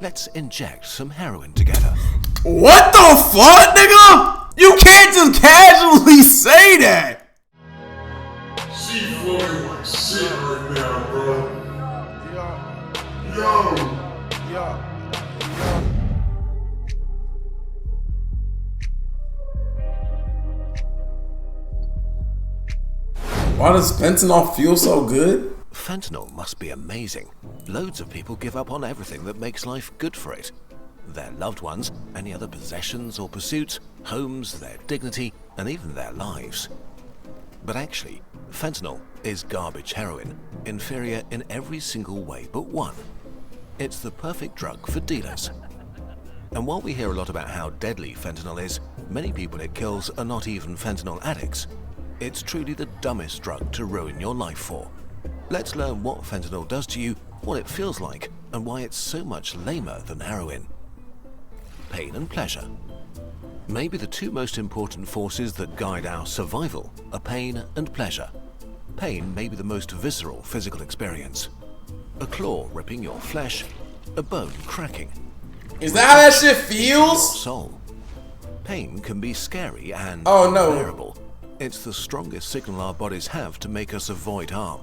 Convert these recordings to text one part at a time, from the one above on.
Let's inject some heroin together. What the fuck, nigga? You can't just casually say that. She fucking like shit right now, bro. Yo. Why does fentanyl feel so good? Fentanyl must be amazing. Loads of people give up on everything that makes life good for it. Their loved ones, any other possessions or pursuits, homes, their dignity, and even their lives. But actually, fentanyl is garbage heroin, inferior in every single way but one. It's the perfect drug for dealers. And while we hear a lot about how deadly fentanyl is, many people it kills are not even fentanyl addicts. It's truly the dumbest drug to ruin your life for. Let's learn what fentanyl does to you, what it feels like, and why it's so much lamer than heroin. Pain and pleasure. Maybe the two most important forces that guide our survival are pain and pleasure. Pain may be the most visceral physical experience. A claw ripping your flesh, a bone cracking. Is that how that shit feels? Soul. Pain can be scary and unbearable. It's the strongest signal our bodies have to make us avoid harm.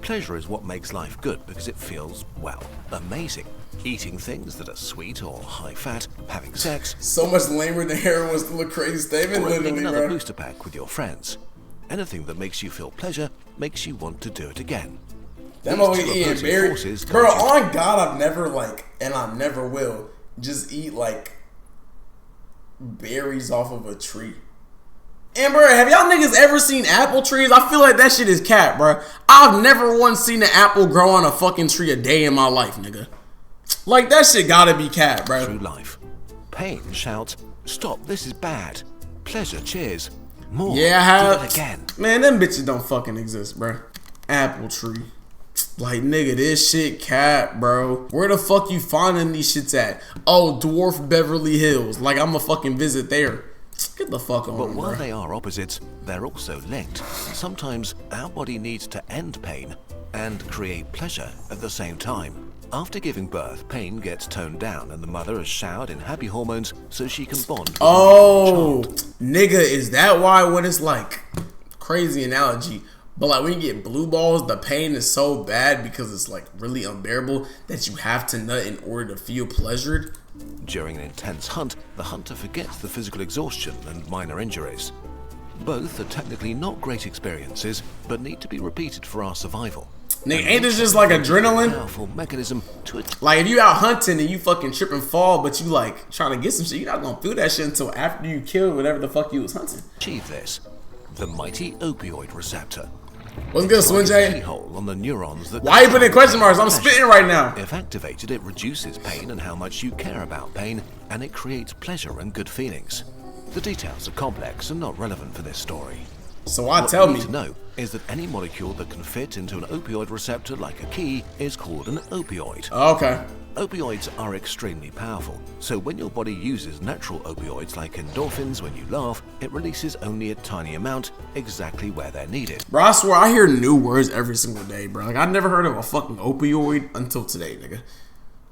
Pleasure is what makes life good because it feels, well, amazing. Eating things that are sweet or high fat, having sex. So much lamer than heroin was still a crazy statement, or literally, another bro. booster pack with your friends. Anything that makes you feel pleasure makes you want to do it again. Them over eating berries. Bro, on God, I've never and I never will just eat berries off of a tree. And bro, have y'all niggas ever seen apple trees? I feel like that shit is cap, bro. I've never once seen an apple grow on a fucking tree a day in my life, nigga. Like, that shit gotta be cap, bro. Through life. Pain shouts, stop, this is bad. Pleasure cheers, more, yeah, I have. do it again. Man, them bitches don't fucking exist, bro. Apple tree. Like, nigga, this shit cap, bro. Where the fuck you finding these shits at? Oh, Dwarf Beverly Hills. Like, I'ma fucking visit there. Get the fuck on, But while bro. they are opposites, they're also linked. Sometimes our body needs to end pain and create pleasure at the same time. After giving birth, pain gets toned down and the mother is showered in happy hormones so she can bond with Oh, the child. nigga, is that why when it's like, crazy analogy, but like when you get blue balls, the pain is so bad because it's like really unbearable that you have to nut in order to feel pleasured? During an intense hunt, the hunter forgets the physical exhaustion and minor injuries. Both are technically not great experiences, but need to be repeated for our survival. Nigga, ain't this just like adrenaline? Powerful mechanism to Like, if you out hunting and you fucking trip and fall, but you like trying to get some shit, you're not gonna feel that shit until after you kill whatever the fuck you was hunting. achieve this. The mighty opioid receptor. What's good, Swin J? Keyhole on the neurons that Why you putting question marks? I'm spitting right now. If activated, it reduces pain and how much you care about pain, and it creates pleasure and good feelings. The details are complex and not relevant for this story. So What tell you me. need to know is that any molecule that can fit into an opioid receptor like a key is called an opioid. Okay. Opioids are extremely powerful, so when your body uses natural opioids like endorphins when you laugh, it releases only a tiny amount exactly where they're needed. Bro, I swear I hear new words every single day, bro. Like, I never heard of a fucking opioid until today, nigga.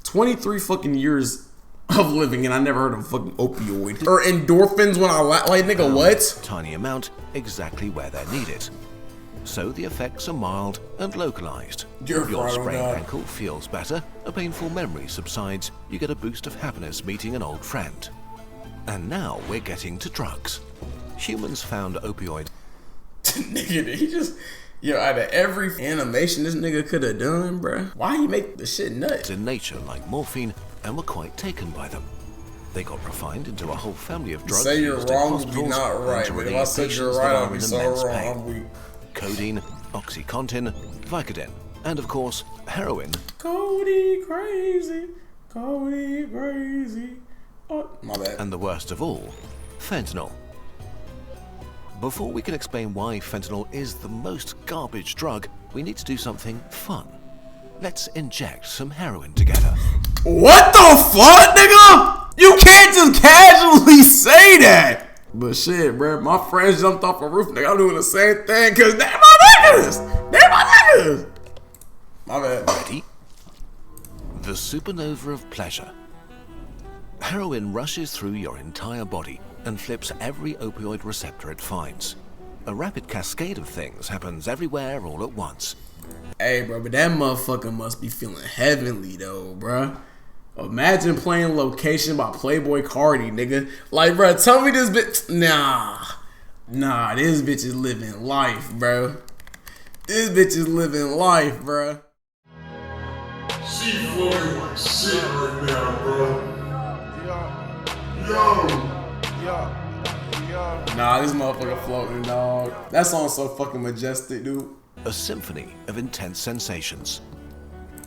23 fucking years of living and I never heard of a fucking opioid. Or endorphins when I like, nigga, what? Tiny amount exactly where they're needed. So the effects are mild and localized. You're Your right on sprained that. ankle feels better, a painful memory subsides, you get a boost of happiness meeting an old friend. And now we're getting to drugs. Humans found opioids Nigga, did he just... Yo, out of every animation this nigga could have done, bro, why he make the shit nuts? in nature like morphine and were quite taken by them. They got refined into a whole family of drugs Say you're used in wrong would be hospitals not and right, to but if I relieve said you're patients right, that I'd are be in so immense wrong. pain. I'm weak. Codeine, OxyContin, Vicodin, and of course, heroin. Cody crazy, Cody crazy. Oh, my bad. And the worst of all, fentanyl. Before we can explain why fentanyl is the most garbage drug, we need to do something fun. Let's inject some heroin together. What the fuck, nigga? You can't just casually say that. But shit, bro, my friends jumped off a roof, nigga. I'm doing the same thing, cause they're my niggas. They're my niggas. My bad. Ready? The supernova of pleasure. Heroin rushes through your entire body and flips every opioid receptor it finds. A rapid cascade of things happens everywhere all at once. Hey, bro, but that motherfucker must be feeling heavenly, though, bro. Imagine playing Location by Playboy Cardi, nigga. Like, bro, tell me this bitch. Nah, this bitch is living life, bro. This bitch is living life, bro. She floating like shit right now, bro. Yo. Nah, this motherfucker floating, dog. That song's so fucking majestic, dude. A symphony of intense sensations.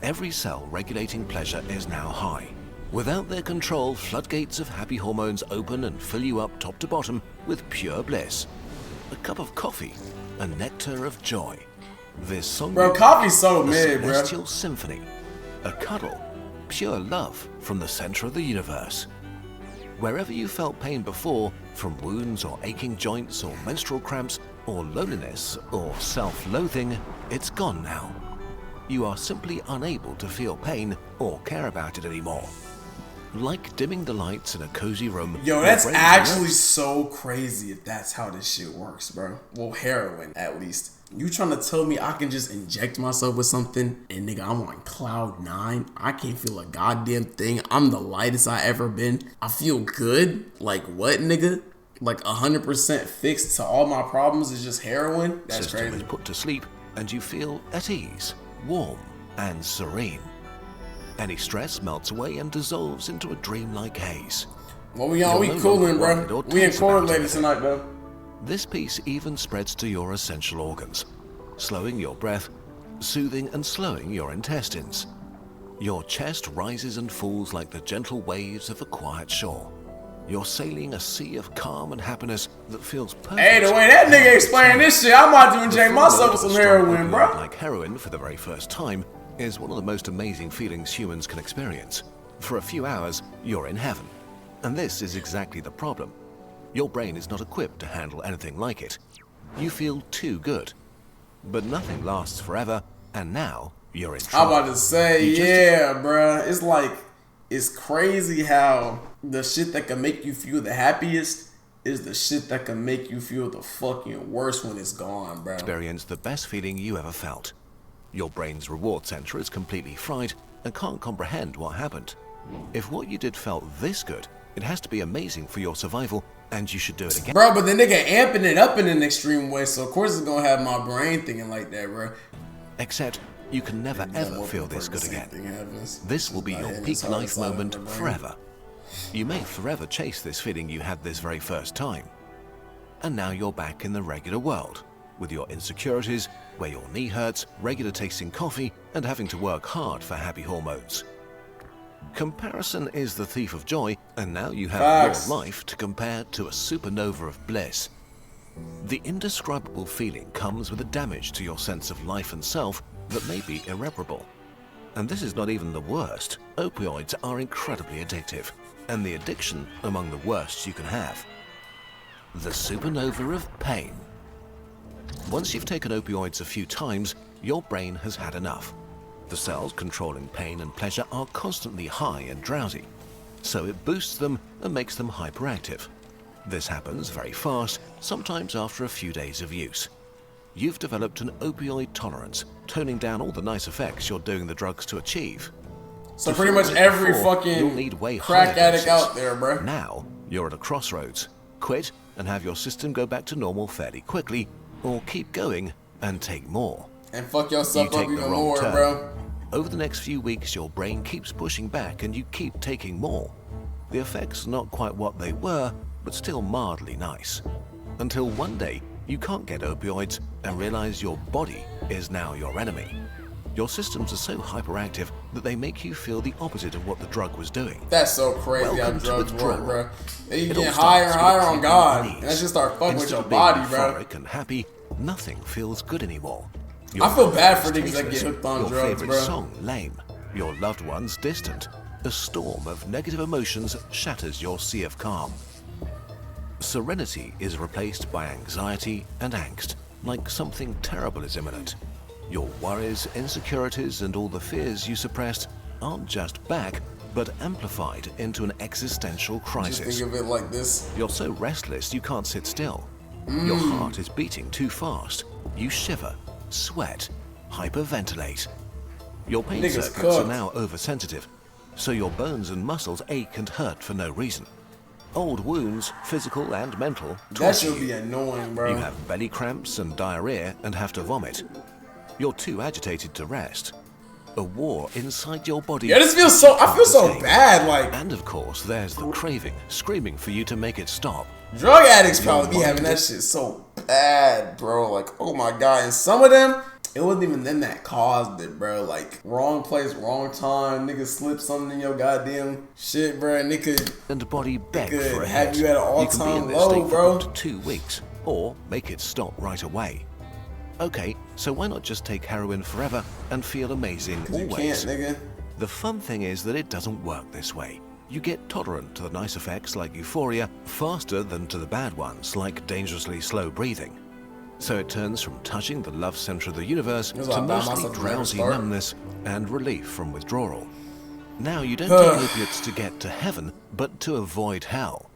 Every cell regulating pleasure is now high. Without their control, floodgates of happy hormones open and fill you up top to bottom with pure bliss. A cup of coffee, a nectar of joy. This song, bro, coffee's so mid, bro. A celestial symphony. A cuddle, pure love from the center of the universe. Wherever you felt pain before, from wounds or aching joints or menstrual cramps or loneliness or self-loathing, it's gone now. You are simply unable to feel pain or care about it anymore. Like dimming the lights in a cozy room. Yo, that's actually so crazy if that's how this shit works, bro. Well, heroin, at least. You trying to tell me I can just inject myself with something and nigga, I'm on cloud 9? I can't feel a goddamn thing. I'm the lightest I ever been. I feel good? Like what, nigga? Like 100% fixed to all my problems is just heroin? That's system crazy. is put to sleep and you feel at ease, warm and serene. Any stress melts away and dissolves into a dreamlike haze. What we on? We cooling, bro. We ain't correlated tonight, bro. This peace even spreads to your essential organs, slowing your breath, soothing and slowing your intestines. Your chest rises and falls like the gentle waves of a quiet shore. You're sailing a sea of calm and happiness that feels perfect. Hey, the way that nigga explaining this shit, I'm about to inject myself with some heroin, bro. Like heroin for the very first time is one of the most amazing feelings humans can experience. For a few hours, you're in heaven. And this is exactly the problem. Your brain is not equipped to handle anything like it. You feel too good. But nothing lasts forever, and now you're in trouble. I'm about to say, yeah, bruh. It's like, it's crazy how the shit that can make you feel the happiest is the shit that can make you feel the fucking worst when it's gone, bro. Experience the best feeling you ever felt. Your brain's reward center is completely fried and can't comprehend what happened. If what you did felt this good, it has to be amazing for your survival, and you should do it again. Bro, but the nigga amping it up in an extreme way, so of course it's gonna have my brain thinking like that, bro. Except you can never ever feel this good again. This will be your peak life moment forever. You may forever chase this feeling you had this very first time. And now you're back in the regular world, with your insecurities, where your knee hurts, regular tasting coffee, and having to work hard for happy hormones. Comparison is the thief of joy, and now you have your life to compare to a supernova of bliss. The indescribable feeling comes with a damage to your sense of life and self that may be irreparable. And this is not even the worst. Opioids are incredibly addictive, and the addiction among the worst you can have. The supernova of pain. Once you've taken opioids a few times, your brain has had enough. The cells controlling pain and pleasure are constantly high and drowsy, so it boosts them and makes them hyperactive. This happens very fast, sometimes after a few days of use. You've developed an opioid tolerance, toning down all the nice effects you're doing the drugs to achieve. So pretty much every fucking crack addict out there, bro. Now you're at a crossroads. Quit and have your system go back to normal fairly quickly, or keep going and take more. And fuck yourself up even more, bro. Over the next few weeks, your brain keeps pushing back and you keep taking more. The effects are not quite what they were, but still mildly nice. Until one day, you can't get opioids and realize your body is now your enemy. Your systems are so hyperactive that they make you feel the opposite of what the drug was doing. That's so crazy how drugs work, bro. You get higher and higher on God, and that just start fucking with your body, bro. Euphoric and happy, nothing feels good anymore. I feel bad for niggas that get hooked on your drugs, favorite bro. Song lame, your loved ones distant. A storm of negative emotions shatters your sea of calm. Serenity is replaced by anxiety and angst, like something terrible is imminent. Your worries, insecurities, and all the fears you suppressed aren't just back, but amplified into an existential Just crisis. think of it like this. You're so restless you can't sit still. Your heart is beating too fast. You shiver, sweat, hyperventilate. Your pain Niggas circuits cooked. are now oversensitive, so your bones and muscles ache and hurt for no reason. Old wounds, physical and mental, That torture should you. be annoying, bro. You have belly cramps and diarrhea and have to vomit. You're too agitated to rest. A war inside your body. Yeah, this feels so. I feel so escape. bad. Like, And of course, there's the craving, screaming for you to make it stop. drug addicts probably be mind having that shit so bad, bro. Like, oh my god. And some of them, it wasn't even them that caused it, bro. Like, wrong place, wrong time. Nigga slip something in your goddamn shit, bro. And they could And body beg could for a have hit. you at an You can be all-time in this low, state bro. for up to 2 weeks, or make it stop right away. Okay, so why not just take heroin forever and feel amazing you always? can't, nigga. The fun thing is that it doesn't work this way. You get tolerant to the nice effects like euphoria faster than to the bad ones like dangerously slow breathing. So it turns from touching the love center of the universe That's to why I buy mostly myself a drowsy start. numbness and relief from withdrawal. Now you don't take opiates to get to heaven, but to avoid hell.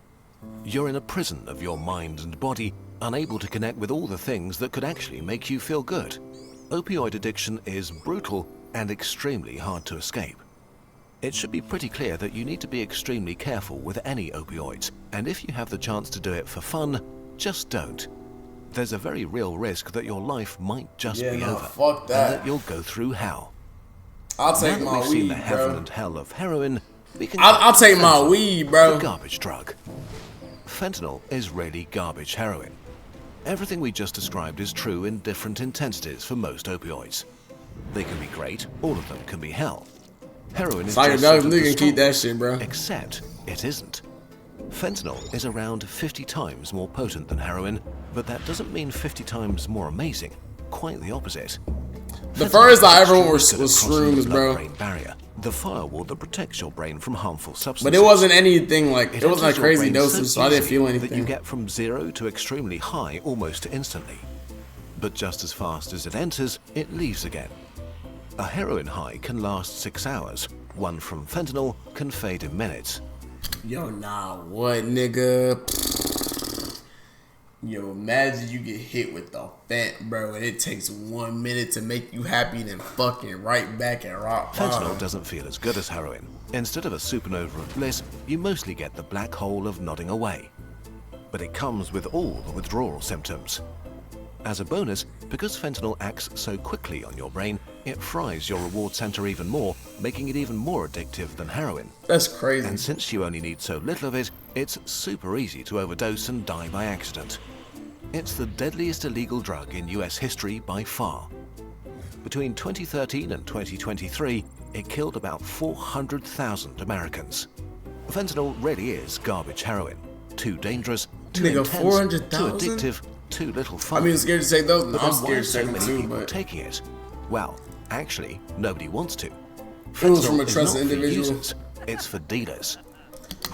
You're in a prison of your mind and body, unable to connect with all the things that could actually make you feel good. Opioid addiction is brutal and extremely hard to escape. It should be pretty clear that you need to be extremely careful with any opioids, and if you have the chance to do it for fun, just don't. There's a very real risk that your life might just Yeah, be no, over, fuck that. and that you'll go through hell. I'll Now take that my we've seen the weed, heaven bro. and hell of heroin, we can I'll take my fentanyl, weed, the bro. garbage drug. Fentanyl is really garbage heroin. Everything we just described is true in different intensities for most opioids. They can be great, all of them can be hell. Heroin is Psychedelic just sort of the nigga can keep that strongest, shit, bro. except it isn't. Fentanyl is around 50 times more potent than heroin, but that doesn't mean 50 times more amazing. Quite the opposite. The Fentanyl first I is ever was extremely good at crossing shrooms, the bro. blood-brain barrier, the firewall that protects your brain from harmful substances. But it wasn't anything like, it wasn't enters like your crazy brain dosage, so I didn't easily feel that you anything. get from 0 to extremely high almost instantly. But just as fast as it enters, it leaves again. A heroin high can last 6 hours. One from fentanyl can fade in minutes. Yo, nah, what, nigga? Yo, imagine you get hit with the FENT, bro, and it takes 1 minute to make you happy, then fucking right back at rock Fentanyl bottom. doesn't feel as good as heroin. Instead of a supernova of bliss, you mostly get the black hole of nodding away. But it comes with all the withdrawal symptoms. As a bonus, because fentanyl acts so quickly on your brain, it fries your reward center even more, making it even more addictive than heroin. That's crazy. And since you only need so little of it, it's super easy to overdose and die by accident. It's the deadliest illegal drug in US history by far. Between 2013 and 2023, it killed about 400,000 Americans. Fentanyl really is garbage heroin. Too dangerous, too Nigga, intense, 400,000? too addictive, too little fun. I mean, scared to take those. No, But I'm then why scared are to so take them many too, people but taking it? Well, actually, nobody wants to. it was from a Fentanyl is trusted not for individual. users, it's for dealers.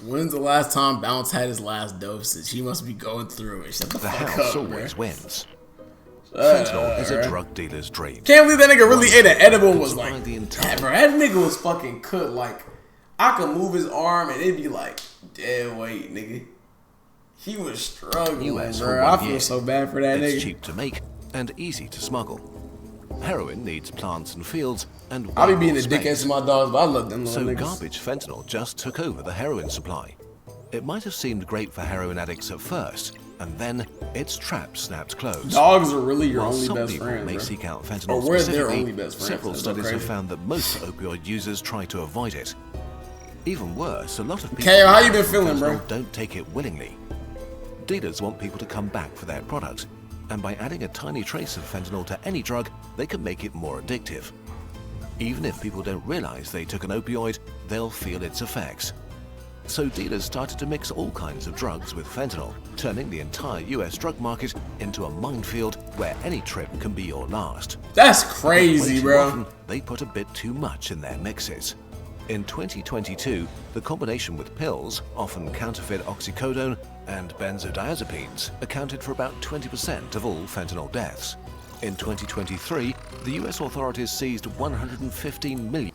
When's the last time Bounce had his last dosage? He must be going through it. Shut the The fuck house up, always bro. wins. Fentanyl is a drug dealer's dream. Can't believe that nigga really ate an edible and was Supply like, the entire- bro, that nigga was fucking cooked. Like, I could move his arm and it'd be like, dead weight, nigga. He was struggling, US for bro. I 1 feel year. so bad for that It's nigga. cheap to make and easy to smuggle. Heroin needs plants and fields and I be way being more a dickhead space. to my dogs, but I love them So little niggas. garbage fentanyl just took over the heroin supply. It might have seemed great for heroin addicts at first, and then its trap snapped closed. Dogs are really your While only some best people friends, may bro. seek out Or fentanyl we're their specifically, only best friends. several That's so studies have crazy. found that most opioid users try to avoid it. Even worse, a lot of people Kale, how who you been take feeling, fentanyl bro? don't take it willingly. Dealers want people to come back for their product, and by adding a tiny trace of fentanyl to any drug, they can make it more addictive. Even if people don't realize they took an opioid, they'll feel its effects. So dealers started to mix all kinds of drugs with fentanyl, turning the entire US drug market into a minefield where any trip can be your last. That's Way crazy, too bro. often, they put a bit too much in their mixes. In 2022, the combination with pills, often counterfeit oxycodone and benzodiazepines, accounted for about 20% of all fentanyl deaths. In 2023, the US authorities seized 115 million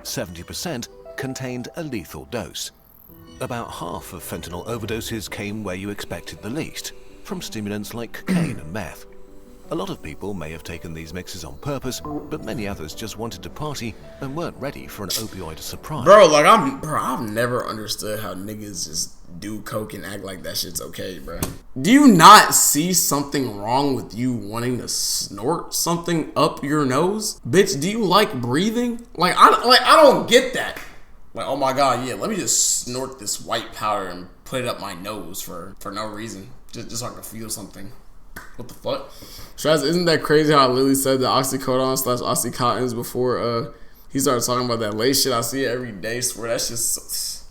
70% contained a lethal dose. About half of fentanyl overdoses came where you expected the least, from stimulants like cocaine and meth. A lot of people may have taken these mixes on purpose, but many others just wanted to party and weren't ready for an opioid surprise. Bro, like I've never understood how niggas just do coke and act like that shit's okay, bro. Do you not see something wrong with you wanting to snort something up your nose? Bitch, do you like breathing? Like I don't get that. Like, oh my god, yeah, let me just snort this white powder and put it up my nose for no reason. Just so I can feel something. What the fuck? Shaz, isn't that crazy how Lily said the oxycodone/oxycontins before he started talking about that late shit? I see it every day. Swear that's just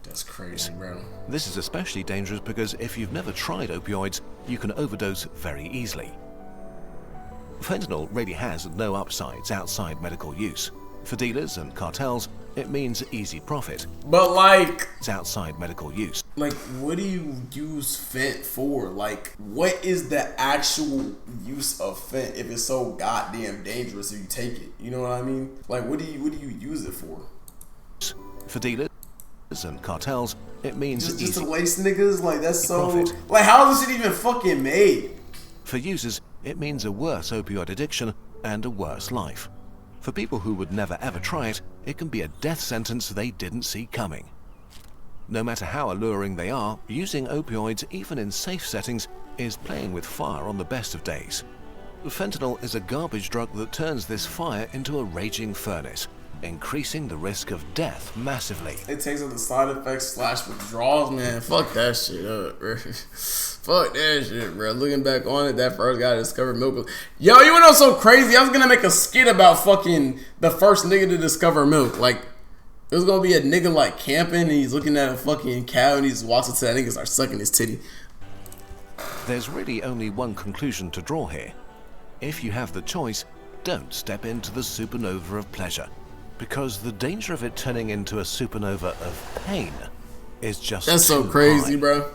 that's crazy, bro. This is especially dangerous because if you've never tried opioids, you can overdose very easily. Fentanyl really has no upsides outside medical use. For dealers and cartels, it means easy profit. But like, it's outside medical use. Like, what do you use Fent for? Like, what is the actual use of Fent if it's so goddamn dangerous if you take it? You know what I mean? Like, what do you use it for? For dealers and cartels, it means just to waste niggas. Like, that's so profit. Like, how is this shit even fucking made? For users, it means a worse opioid addiction and a worse life. For people who would never ever try it, it can be a death sentence they didn't see coming. No matter how alluring they are, using opioids, even in safe settings, is playing with fire on the best of days. Fentanyl is a garbage drug that turns this fire into a raging furnace, increasing the risk of death massively. It takes up the side effects / withdrawals, man. Fuck that shit up, bro. Fuck that shit, bro. Looking back on it, that first guy discovered milk. Yo, you wanna know so crazy? I was gonna make a skit about fucking the first nigga to discover milk. Like, it was gonna be a nigga like camping and he's looking at a fucking cow and he just walks up to that nigga and starts sucking his titty. There's really only one conclusion to draw here. If you have the choice, don't step into the supernova of pleasure, because the danger of it turning into a supernova of pain is just That's so crazy, bro.